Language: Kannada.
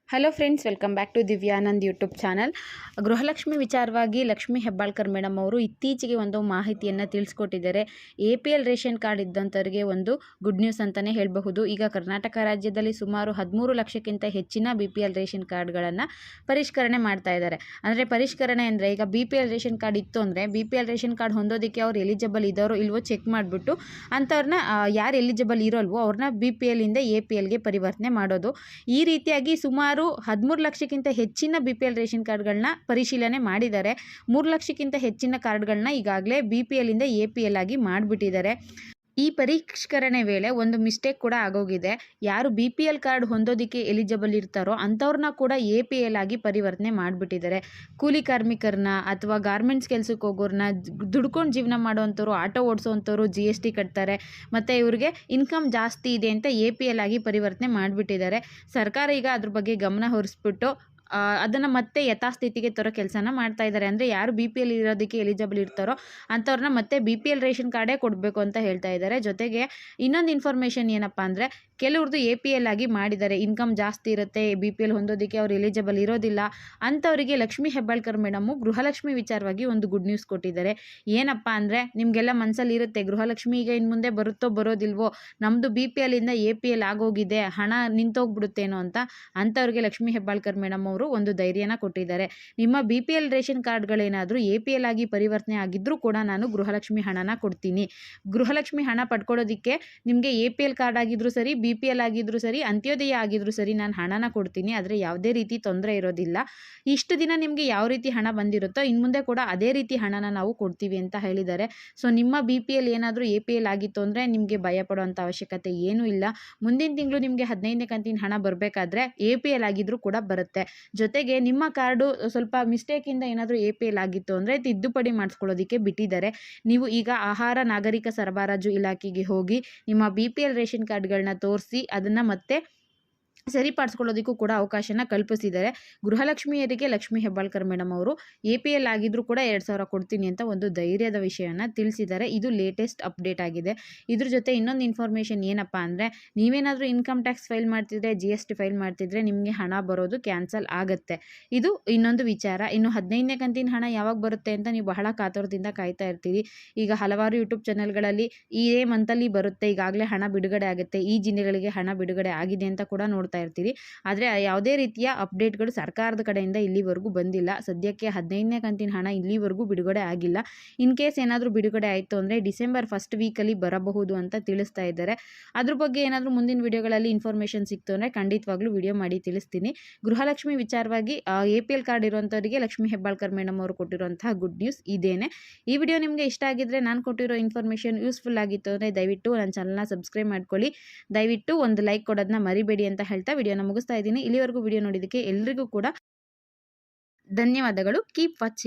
Hello friends, welcome back to Divyanand YouTube channel. Gruhalakshmi ವಿಚಾರವಾಗಿ ಲಕ್ಷ್ಮೀ ಹೆಬ್ಬಾಳ್ಕರ್ ಮೇಡಮ್ ಅವರು ಇತ್ತೀಚೆಗೆ ಒಂದು ಮಾಹಿತಿಯನ್ನು ತಿಳಿಸ್ಕೊಟ್ಟಿದ್ದಾರೆ. APL ರೇಷನ್ ಕಾರ್ಡ್ ಇದ್ದಂಥವ್ರಿಗೆ ಒಂದು ಗುಡ್ ನ್ಯೂಸ್ ಅಂತಲೇ ಹೇಳಬಹುದು. ಈಗ ಕರ್ನಾಟಕ ರಾಜ್ಯದಲ್ಲಿ ಸುಮಾರು 13 ಲಕ್ಷಕ್ಕಿಂತ ಹೆಚ್ಚಿನ BPL ರೇಷನ್ ಕಾರ್ಡ್ಗಳನ್ನು ಪರಿಷ್ಕರಣೆ ಮಾಡ್ತಾ ಇದ್ದಾರೆ. ಅಂದರೆ ಪರಿಷ್ಕರಣೆ ಅಂದರೆ ಈಗ BPL ರೇಷನ್ ಕಾರ್ಡ್ ಇತ್ತು ಅಂದರೆ BPL ರೇಷನ್ ಕಾರ್ಡ್ ಹೊಂದೋದಕ್ಕೆ ಅವ್ರು ಎಲಿಜಿಬಲ್ ಇದ್ದಾರೋ ಇಲ್ವೋ ಚೆಕ್ ಮಾಡಿಬಿಟ್ಟು ಅಂಥವ್ರನ್ನ ಯಾರು ಎಲಿಜಿಬಲ್ ಇರೋಲ್ವೋ ಅವ್ರನ್ನ BPL ಇಂದ APLಗೆ ಪರಿವರ್ತನೆ ಮಾಡೋದು. ಈ ರೀತಿಯಾಗಿ ಸುಮಾರು 13 ಲಕ್ಷಕ್ಕಿಂತ ಹೆಚ್ಚಿನ BPL ರೇಷನ್ ಕಾರ್ಡ್ಗಳನ್ನ ಪರಿಶೀಲನೆ ಮಾಡಿದ್ದಾರೆ. 3 ಲಕ್ಷಕ್ಕಿಂತ ಹೆಚ್ಚಿನ ಕಾರ್ಡ್ಗಳನ್ನ ಈಗಾಗಲೇ BPL ಇಂದ APL ಆಗಿ ಮಾಡಿಬಿಟ್ಟಿದ್ದಾರೆ. ಈ ಪರಿಷ್ಕರಣೆ ವೇಳೆ ಒಂದು ಮಿಸ್ಟೇಕ್ ಕೂಡ ಆಗೋಗಿದೆ. ಯಾರು BPL ಕಾರ್ಡ್ ಹೊಂದೋದಕ್ಕೆ ಎಲಿಜಿಬಲ್ ಇರ್ತಾರೋ ಅಂಥವ್ರನ್ನ ಕೂಡ APL ಆಗಿ ಪರಿವರ್ತನೆ ಮಾಡಿಬಿಟ್ಟಿದ್ದಾರೆ. ಕೂಲಿ ಕಾರ್ಮಿಕರನ್ನ ಅಥವಾ ಗಾರ್ಮೆಂಟ್ಸ್ ಕೆಲಸಕ್ಕೆ ಹೋಗೋರನ್ನ, ದುಡ್ಕೊಂಡು ಜೀವನ ಮಾಡೋವಂಥವ್ರು, ಆಟೋ ಓಡಿಸೋವಂಥವ್ರು GST ಕಟ್ತಾರೆ. ಮತ್ತು ಇವ್ರಿಗೆ ಇನ್ಕಮ್ ಜಾಸ್ತಿ ಇದೆ ಅಂತ APL ಆಗಿ ಪರಿವರ್ತನೆ ಮಾಡಿಬಿಟ್ಟಿದ್ದಾರೆ. ಸರ್ಕಾರ ಈಗ ಅದ್ರ ಬಗ್ಗೆ ಗಮನ ಹರಿಸ್ಬಿಟ್ಟು ಅದನ್ನು ಮತ್ತೆ ಯಥಾಸ್ಥಿತಿಗೆ ತರೋ ಕೆಲಸನ ಮಾಡ್ತಾ ಇದ್ದಾರೆ. ಅಂದರೆ ಯಾರು BPL ಇರೋದಕ್ಕೆ ಎಲಿಜಿಬಲ್ ಇರ್ತಾರೋ ಅಂಥವ್ರನ್ನ ಮತ್ತೆ BPL ರೇಷನ್ ಕಾರ್ಡೇ ಕೊಡಬೇಕು ಅಂತ ಹೇಳ್ತಾ ಇದ್ದಾರೆ. ಜೊತೆಗೆ ಇನ್ನೊಂದು ಇನ್ಫಾರ್ಮೇಷನ್ ಏನಪ್ಪ ಅಂದರೆ, ಕೆಲವ್ರದ್ದು APL ಆಗಿ ಮಾಡಿದ್ದಾರೆ, ಇನ್ಕಮ್ ಜಾಸ್ತಿ ಇರುತ್ತೆ, BPL ಹೊಂದೋದಕ್ಕೆ ಅವ್ರು ಎಲಿಜಿಬಲ್ ಇರೋದಿಲ್ಲ ಅಂಥವರಿಗೆ ಲಕ್ಷ್ಮೀ ಹೆಬ್ಬಾಳ್ಕರ್ ಮೇಡಮು ಗೃಹಲಕ್ಷ್ಮಿ ವಿಚಾರವಾಗಿ ಒಂದು ಗುಡ್ ನ್ಯೂಸ್ ಕೊಟ್ಟಿದ್ದಾರೆ. ಏನಪ್ಪ ಅಂದರೆ, ನಿಮಗೆಲ್ಲ ಮನಸ್ಸಲ್ಲಿ ಇರುತ್ತೆ ಗೃಹಲಕ್ಷ್ಮಿ ಈಗ ಇನ್ನು ಮುಂದೆ ಬರುತ್ತೋ ಬರೋದಿಲ್ವೋ, ನಮ್ಮದು BPL ಇಂದ APL ಆಗೋಗಿದೆ, ಹಣ ನಿಂತೋಗ್ಬಿಡುತ್ತೇನೋ ಅಂತ. ಅಂಥವ್ರಿಗೆ ಲಕ್ಷ್ಮೀ ಹೆಬ್ಬಾಳ್ಕರ್ ಮೇಡಮ್ ಅವರು ಒಂದು ಧೈರ್ಯನ ಕೊಟ್ಟಿದ್ದಾರೆ. ನಿಮ್ಮ BPL ರೇಷನ್ ಕಾರ್ಡ್ಗಳೇನಾದರೂ APL ಆಗಿ ಪರಿವರ್ತನೆ ಆಗಿದ್ರೂ ಕೂಡ ನಾನು ಗೃಹಲಕ್ಷ್ಮಿ ಹಣನ ಕೊಡ್ತೀನಿ. ಗೃಹಲಕ್ಷ್ಮಿ ಹಣ ಪಡ್ಕೊಳ್ಳೋದಕ್ಕೆ ನಿಮಗೆ APL ಕಾರ್ಡ್ ಆಗಿದ್ರೂ ಸರಿ, BPL ಆಗಿದ್ರೂ ಸರಿ, ಅಂತ್ಯೋದಯ ಆಗಿದ್ರೂ ಸರಿ ನಾನು ಹಣನ ಕೊಡ್ತೀನಿ. ಆದರೆ ಯಾವುದೇ ರೀತಿ ತೊಂದರೆ ಇರೋದಿಲ್ಲ. ಇಷ್ಟು ದಿನ ನಿಮಗೆ ಯಾವ ರೀತಿ ಹಣ ಬಂದಿರುತ್ತೋ ಇನ್ನು ಮುಂದೆ ಕೂಡ ಅದೇ ರೀತಿ ಹಣನ ನಾವು ಕೊಡ್ತೀವಿ ಅಂತ ಹೇಳಿದ್ದಾರೆ. ಸೊ ನಿಮ್ಮ BPL ಏನಾದರೂ APL ಆಗಿತ್ತು ಅಂದರೆ ನಿಮಗೆ ಭಯ ಪಡುವಂಥ ಅವಶ್ಯಕತೆ ಏನೂ ಇಲ್ಲ. ಮುಂದಿನ ತಿಂಗಳು ನಿಮಗೆ 15ನೇ ಕಂತಿನ ಹಣ ಬರಬೇಕಾದ್ರೆ APL ಆಗಿದ್ರೂ ಕೂಡ ಬರುತ್ತೆ. ಜೊತೆಗೆ ನಿಮ್ಮ ಕಾರ್ಡು ಸ್ವಲ್ಪ ಮಿಸ್ಟೇಕಿಂದ ಏನಾದರೂ APL ಆಗಿತ್ತು ಅಂದರೆ ತಿದ್ದುಪಡಿ ಮಾಡಿಸ್ಕೊಳ್ಳೋದಕ್ಕೆ ಬಿಟ್ಟಿದ್ದಾರೆ. ನೀವು ಈಗ ಆಹಾರ ನಾಗರಿಕ ಸರಬರಾಜು ಇಲಾಖೆಗೆ ಹೋಗಿ ನಿಮ್ಮ BPL ರೇಷನ್ ಕಾರ್ಡ್ಗಳನ್ನ ತೋರಿಸಿ ಅದನ್ನು ಮತ್ತೆ ಸರಿಪಡಿಸ್ಕೊಳ್ಳೋದಕ್ಕೂ ಕೂಡ ಅವಕಾಶನ ಕಲ್ಪಿಸಿದ್ದಾರೆ. ಗೃಹಲಕ್ಷ್ಮಿಯರಿಗೆ ಲಕ್ಷ್ಮೀ ಹೆಬ್ಬಾಳ್ಕರ್ ಮೇಡಮ್ ಅವರು APL ಆಗಿದ್ರೂ ಕೂಡ 2000 ಕೊಡ್ತೀನಿ ಅಂತ ಒಂದು ಧೈರ್ಯದ ವಿಷಯನ ತಿಳಿಸಿದ್ದಾರೆ. ಇದು ಲೇಟೆಸ್ಟ್ ಅಪ್ಡೇಟ್ ಆಗಿದೆ. ಇದ್ರ ಜೊತೆ ಇನ್ನೊಂದು ಇನ್ಫಾರ್ಮೇಷನ್ ಏನಪ್ಪ ಅಂದರೆ, ನೀವೇನಾದರೂ ಇನ್ಕಮ್ ಟ್ಯಾಕ್ಸ್ ಫೈಲ್ ಮಾಡ್ತಿದ್ರೆ, GST ಫೈಲ್ ಮಾಡ್ತಿದ್ರೆ ನಿಮಗೆ ಹಣ ಬರೋದು ಕ್ಯಾನ್ಸಲ್ ಆಗುತ್ತೆ. ಇದು ಇನ್ನೊಂದು ವಿಚಾರ. ಇನ್ನು 15ನೇ ಕಂತಿನ ಹಣ ಯಾವಾಗ ಬರುತ್ತೆ ಅಂತ ನೀವು ಬಹಳ ಕಾತುರದಿಂದ ಕಾಯ್ತಾ ಇರ್ತೀರಿ. ಈಗ ಹಲವಾರು ಯೂಟ್ಯೂಬ್ ಚಾನಲ್ಗಳಲ್ಲಿ ಇದೇ ಮಂತಲ್ಲಿ ಬರುತ್ತೆ, ಈಗಾಗಲೇ ಹಣ ಬಿಡುಗಡೆ ಆಗುತ್ತೆ, ಈ ಜಿಲ್ಲೆಗಳಿಗೆ ಹಣ ಬಿಡುಗಡೆ ಆಗಿದೆ ಅಂತ ಕೂಡ ನೋಡ್ತಾ ಇರ್ತೀರಿ. ಆದರೆ ಯಾವುದೇ ರೀತಿಯ ಅಪ್ಡೇಟ್ಗಳು ಸರ್ಕಾರದ ಕಡೆಯಿಂದ ಇಲ್ಲಿವರೆಗೂ ಬಂದಿಲ್ಲ. ಸದ್ಯಕ್ಕೆ 15ನೇ ಕಂತಿನ ಹಣ ಇಲ್ಲಿವರೆಗೂ ಬಿಡುಗಡೆ ಆಗಿಲ್ಲ. ಇನ್ ಕೇಸ್ ಏನಾದರೂ ಬಿಡುಗಡೆ ಆಯಿತು ಅಂದರೆ ಡಿಸೆಂಬರ್ ಫಸ್ಟ್ ವೀಕಲ್ಲಿ ಬರಬಹುದು ಅಂತ ತಿಳಿಸ್ತಾ ಇದ್ದಾರೆ. ಅದ್ರ ಬಗ್ಗೆ ಏನಾದರೂ ಮುಂದಿನ ವಿಡಿಯೋಗಳಲ್ಲಿ ಇನ್ಫಾರ್ಮೇಷನ್ ಸಿಕ್ತು ಅಂದರೆ ಖಂಡಿತವಾಗ್ಲೂ ವಿಡಿಯೋ ಮಾಡಿ ತಿಳಿಸ್ತೀನಿ. ಗೃಹಲಕ್ಷ್ಮಿ ವಿಚಾರವಾಗಿ APL ಕಾರ್ಡ್ ಇರುವಂಥವರಿಗೆ ಲಕ್ಷ್ಮೀ ಹೆಬ್ಬಾಳ್ಕರ್ ಮೇಡಮ್ ಅವರು ಕೊಟ್ಟಿರುವಂತಹ ಗುಡ್ ನ್ಯೂಸ್ ಇದೇನೆ. ಈ ವಿಡಿಯೋ ನಿಮಗೆ ಇಷ್ಟ ಆಗಿದ್ರೆ, ನಾನು ಕೊಟ್ಟಿರೋ ಇನ್ಫಾರ್ಮೇಷನ್ ಯೂಸ್ಫುಲ್ ಆಗಿತ್ತು ಅಂದರೆ ದಯವಿಟ್ಟು ನನ್ನ ಚಾನಲ್ನ ಸಬ್ಸ್ಕ್ರೈಬ್ ಮಾಡ್ಕೊಳ್ಳಿ. ದಯವಿಟ್ಟು ಒಂದು ಲೈಕ್ ಕೊಡೋದನ್ನ ಮರಿಬೇಡಿ ಅಂತ ಹೇಳ್ತಾ ವಿಡಿಯೋನ ಮುಗಿಸ್ತಾ ಇದ್ದೀನಿ. ಇಲ್ಲಿವರೆಗೂ ವಿಡಿಯೋ ನೋಡಿದ್ದಕ್ಕೆ ಎಲ್ರಿಗೂ ಕೂಡ ಧನ್ಯವಾದಗಳು. Keep watching.